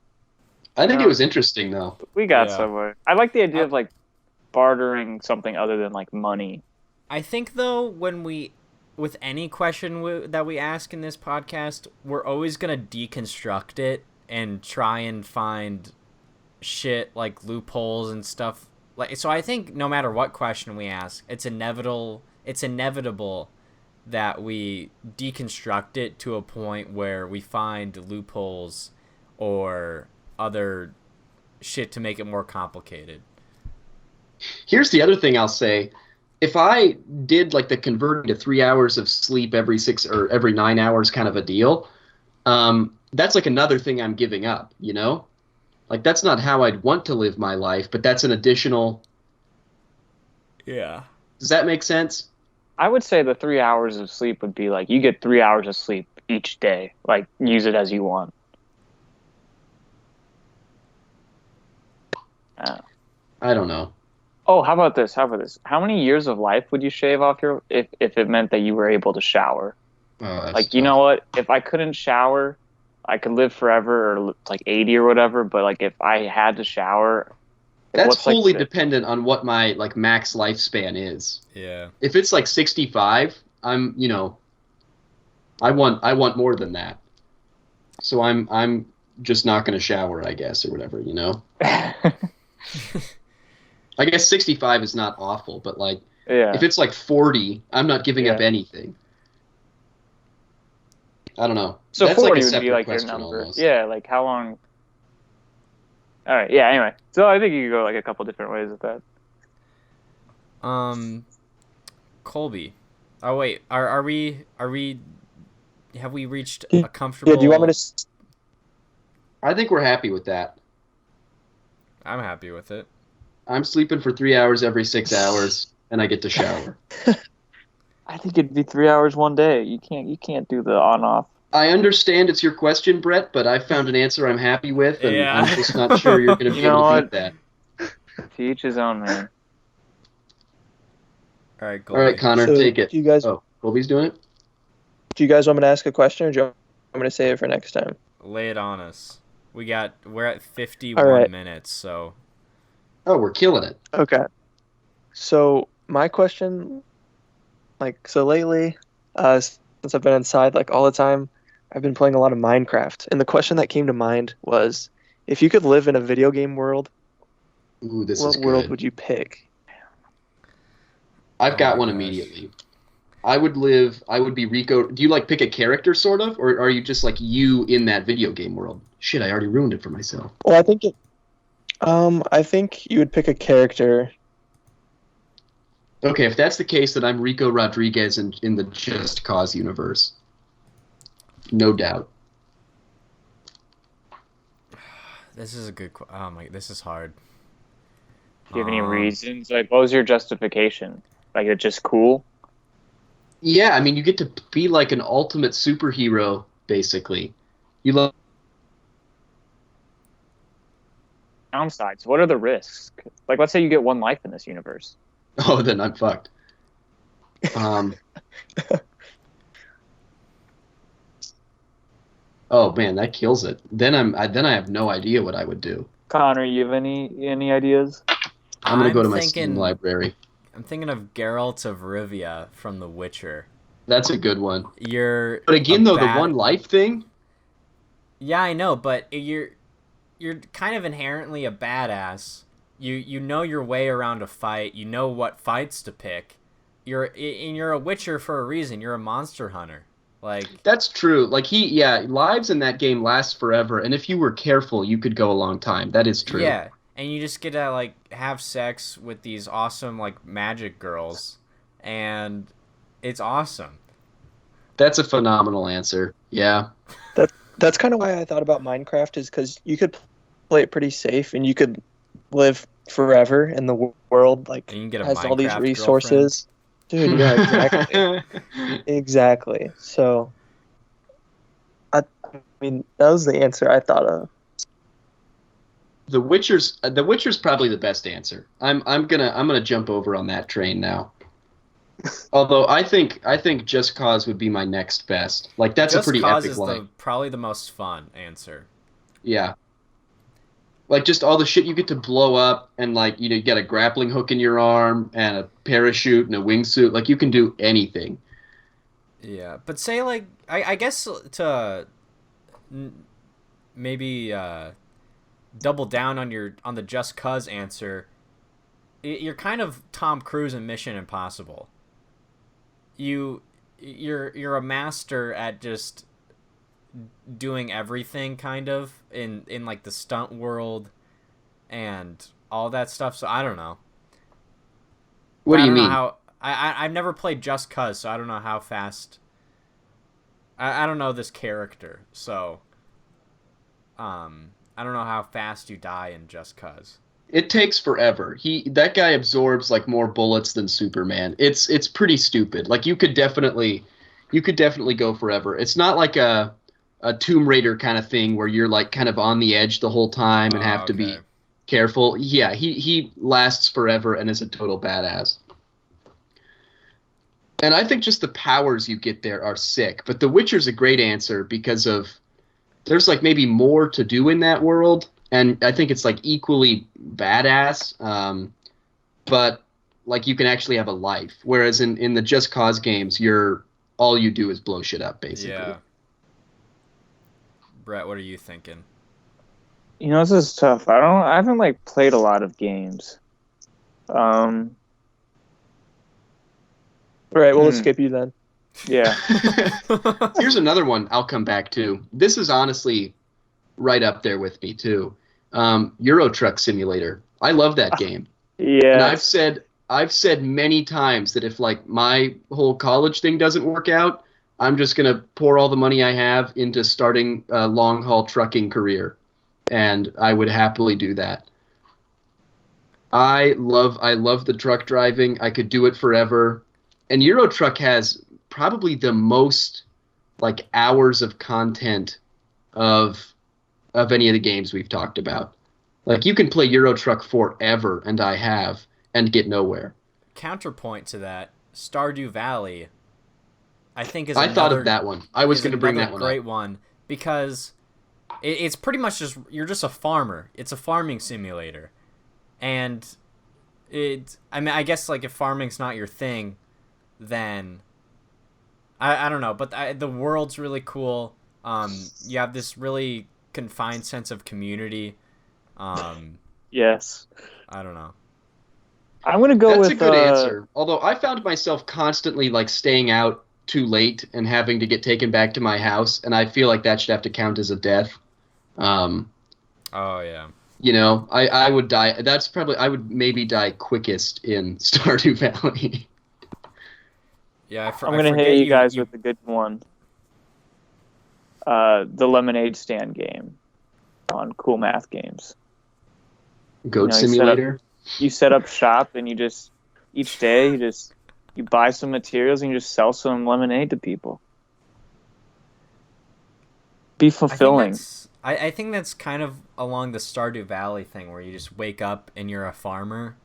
I think it um, was interesting though. we got Yeah. somewhere. I like the idea I, of like bartering something other than like money. I think though with any question that we ask in this podcast, we're always going to deconstruct it and try and find shit like loopholes and stuff. Like so I think no matter what question we ask, it's inevitable that we deconstruct it to a point where we find loopholes or other shit to make it more complicated. Here's the other thing I'll say. If I did like the converting to 3 hours of sleep every 6 or every 9 hours kind of a deal, that's like another thing I'm giving up, Like that's not how I'd want to live my life, but that's an additional. Yeah. Does that make sense? I would say the 3 hours of sleep would be like you get 3 hours of sleep each day. Like use it as you want. I don't know. Oh, how about this? How many years of life would you shave off your if it meant that you were able to shower? Oh, that's Like, you tough. know what? If I couldn't shower, I could live forever or like 80 or whatever, but like if I had to shower, like, That's what's like wholly dependent on what my like max lifespan is. Yeah. If it's like 65, I want more than that. So I'm just not going to shower, I guess, or whatever, I guess 65 is not awful, but like Yeah. if it's like 40, I'm not giving up Yeah. anything. I don't know. So That's like 40 a would be separate like your question number. almost. Yeah, like how long? All right. Yeah. Anyway, so I think you could go like a couple different ways with that. Colby. Oh wait, are we have we reached Yeah, a comfortable? do you want me to? I think we're happy with that. I'm happy with it. I'm sleeping for 3 hours every 6 hours, and I get to shower. I think it'd be 3 hours one day. You can't do the on off. I understand it's your question, Brett, but I found an answer I'm happy with, and Yeah. I'm just not sure you're going to be You know able to what? beat that. To each his own, man. All right, All right, Goldie. Connor, So, take it. do you guys Colby's doing it? do you guys want me to ask a question, or do you want me to save it for next time? Lay it on us. We're at 51 All right. minutes, so Oh, we're killing it. Okay. So my question, so lately, since I've been inside like all the time, I've been playing a lot of Minecraft. And the question that came to mind was, if you could live in a video game world, Ooh, this what is world good. would you pick? I've Oh got my one gosh. immediately. I would be Rico. Do you like pick a character sort of, or are you just like you in that video game world? Shit, I already ruined it for myself. Well, I think you would pick a character. Okay, if that's the case, then I'm Rico Rodriguez in the Just Cause universe. No doubt. this is a good. Oh my, this is hard. Do you have any reasons? Like, what was your justification? Like, it's just cool? Yeah, I mean, you get to be like an ultimate superhero, basically. You love. Downsides. What are the risks? Like, let's say you get one life in this universe. Oh, then I'm fucked. Oh man, that kills it. Then I have no idea what I would do. Connor, you have any ideas? I'm gonna go to my thinking, Steam library. I'm thinking of Geralt of Rivia from The Witcher. That's a good one. But again, though, the one life thing. Yeah, I know, but you're kind of inherently a badass. You know your way around a fight. You know what fights to pick. You're a Witcher for a reason. You're a monster hunter. Like, that's true. Like lives in that game last forever, and if you were careful, you could go a long time. That is true. yeah, and you just get to like have sex with these awesome like magic girls, and it's awesome. That's a phenomenal answer. Yeah. That's kind of why I thought about Minecraft, is because you could play it pretty safe and you could live forever in the world, like, And you can get a has all these Minecraft resources. Dude, yeah, exactly. Exactly. So, I mean, that was the answer I thought of. The Witcher's probably the best answer. I'm gonna jump over on that train now. Although I think Just Cause would be my next best. Like, that's Just a pretty Cause epic is life. probably the most fun answer. Yeah. Like, just all the shit you get to blow up, and like, you get a grappling hook in your arm and a parachute and a wingsuit. Like, you can do anything. Yeah, but say like I guess to maybe double down on the Just Cause answer. You're kind of Tom Cruise in Mission Impossible. You're a master at just doing everything, kind of in like the stunt world and all that stuff. So I don't know. What do you mean? I've never played Just Cause, so I don't know how fast. I don't know this character, so I don't know how fast you die in Just Cause. It takes forever. That guy absorbs like more bullets than Superman. It's pretty stupid. Like, you could definitely go forever. It's not like a Tomb Raider kind of thing where you're like kind of on the edge the whole time and have to be careful. Yeah, he lasts forever and is a total badass. And I think just the powers you get there are sick. But The Witcher's a great answer because there's like maybe more to do in that world. And I think it's like equally badass, but like you can actually have a life. Whereas in the Just Cause games, all you do is blow shit up, basically. Yeah. Brett, what are you thinking? This is tough. I haven't like played a lot of games. All right, well, let's skip you then. Yeah. Here's another one I'll come back to. This is honestly right up there with me too. Euro Truck Simulator. I love that game. Yeah. And I've said many times that if like my whole college thing doesn't work out, I'm just gonna pour all the money I have into starting a long haul trucking career, and I would happily do that. I love the truck driving. I could do it forever. And Euro Truck has probably the most like hours of content of any of the games we've talked about. Like you can play Euro Truck forever, and I have, and get nowhere. Counterpoint to that, Stardew Valley, I think I thought of that one. I was going to bring that one up. Great one because it's pretty much just you're just a farmer. It's a farming simulator, and I mean, I guess like if farming's not your thing, then I don't know. But the world's really cool. You have this really confined sense of community. Yes. I don't know. I'm gonna go with. That's a good answer. Although I found myself constantly like staying out too late and having to get taken back to my house, and I feel like that should have to count as a death. Oh yeah. You know, I would die. I would maybe die quickest in Stardew Valley. Yeah, I'm gonna hit you guys with a good one. The lemonade stand game on Cool Math Games. Goat Simulator. You set up shop and each day you buy some materials and you just sell some lemonade to people. Be fulfilling. I think that's kind of along the Stardew Valley thing where you just wake up and you're a farmer,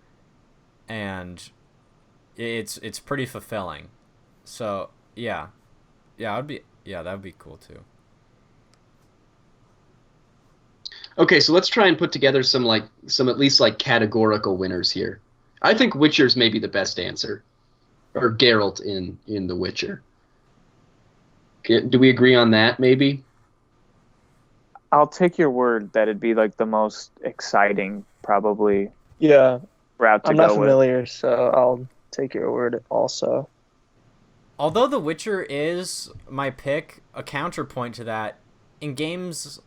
and it's pretty fulfilling. So that would be cool too. Okay, so let's try and put together some at least like categorical winners here. I think Witcher's maybe the best answer, or Geralt in The Witcher. Do we agree on that? Maybe. I'll take your word that it'd be like the most exciting, probably. Yeah, route to I'm go not with. familiar, so I'll take your word also. Although The Witcher is my pick, a counterpoint to that, in games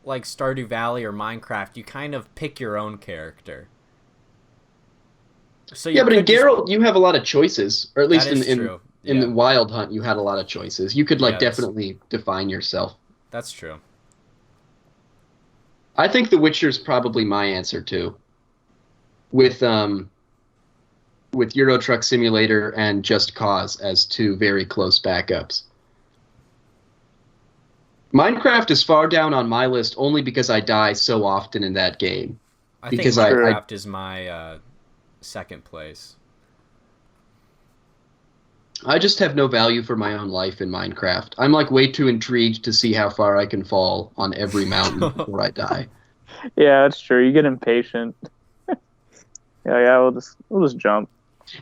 like Stardew Valley or Minecraft, you kind of pick your own character. So yeah, but in Geralt, you have a lot of choices, or at least in the Wild Hunt, you had a lot of choices. You could definitely define yourself. That's true. I think The Witcher's probably my answer too. With Euro Truck Simulator and Just Cause as two very close backups. Minecraft is far down on my list only because I die so often in that game. I think Minecraft is my second place. I just have no value for my own life in Minecraft. I'm like way too intrigued to see how far I can fall on every mountain before I die. Yeah, that's true. You get impatient. yeah, we'll just jump.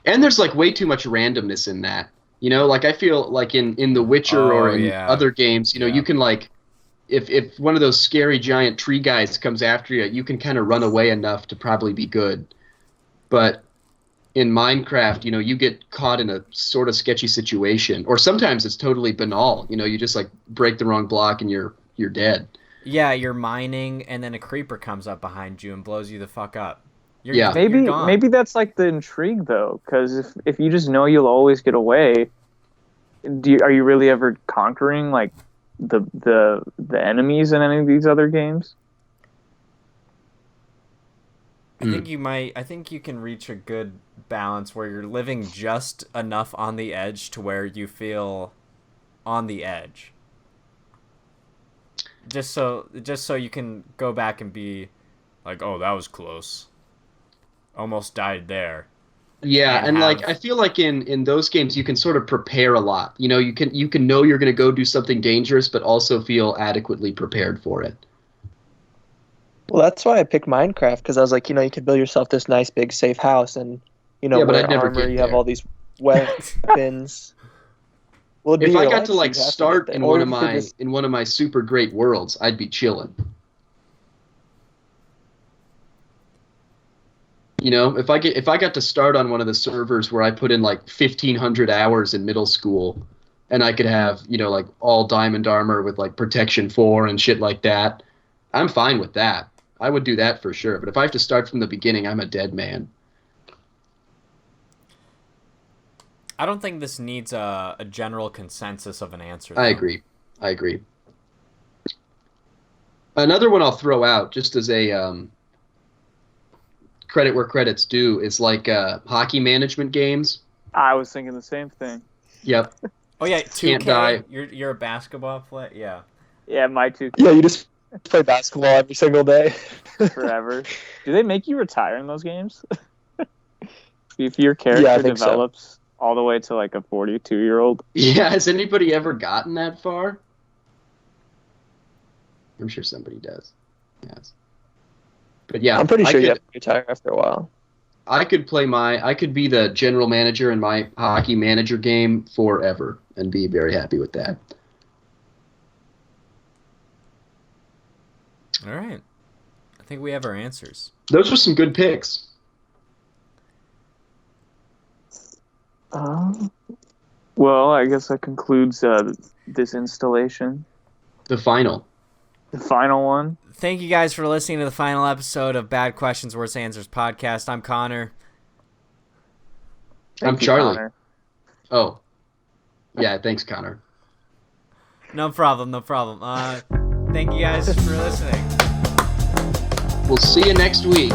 And there's like way too much randomness in that. You know, like I feel like in The Witcher or in other games, you know, you can like, if one of those scary giant tree guys comes after you, you can kind of run away enough to probably be good. But in Minecraft, you know, you get caught in a sort of sketchy situation, or sometimes it's totally banal. You know, you just like break the wrong block and you're dead. Yeah, you're mining, and then a creeper comes up behind you and blows you the fuck up. Maybe that's like the intrigue though, because if you just know you'll always get away, are you really ever conquering like the enemies in any of these other games? I think you might. I think you can reach a good balance where you're living just enough on the edge to where you feel on the edge. Just so you can go back and be like, oh, that was close. Almost died there. Yeah, and like I feel like in those games you can sort of prepare a lot. You know, you can know you're going to go do something dangerous, but also feel adequately prepared for it. Well, that's why I picked Minecraft, because I was like, you know, you could build yourself this nice big safe house, and you know, but I'd never armor, get you have all these weapons. Well, if I got to like start in one of my super great worlds, I'd be chilling. You know, if I got to start on one of the servers where I put in like 1,500 hours in middle school, and I could have, you know, like all diamond armor with like protection 4 and shit like that, I'm fine with that. I would do that for sure. But if I have to start from the beginning, I'm a dead man. I don't think this needs a general consensus of an answer, though. I agree. Another one I'll throw out just as a credit where credit's due, is like hockey management games. I was thinking the same thing. Yep. Oh yeah, 2K. Can't die. You're a basketball player. Yeah. Yeah, my 2K Yeah, you just play basketball every single day. forever. Do they make you retire in those games? If your character Yeah, I think so. develops all the way to like a 42-year-old. Yeah, has anybody ever gotten that far? I'm sure somebody does. Yes. But yeah, I'm pretty I sure you could- have to retire after a while. I could be the general manager in my hockey manager game forever and be very happy with that. All right. I think we have our answers. Those were some good picks. Well, I guess that concludes this installation. The final. The final one. Thank you guys for listening to the final episode of Bad Questions, Worse Answers podcast. I'm Connor. I'm Thank you, Charlie. Connor. Oh. Yeah, thanks, Connor. No problem. Thank you guys for listening. We'll see you next week.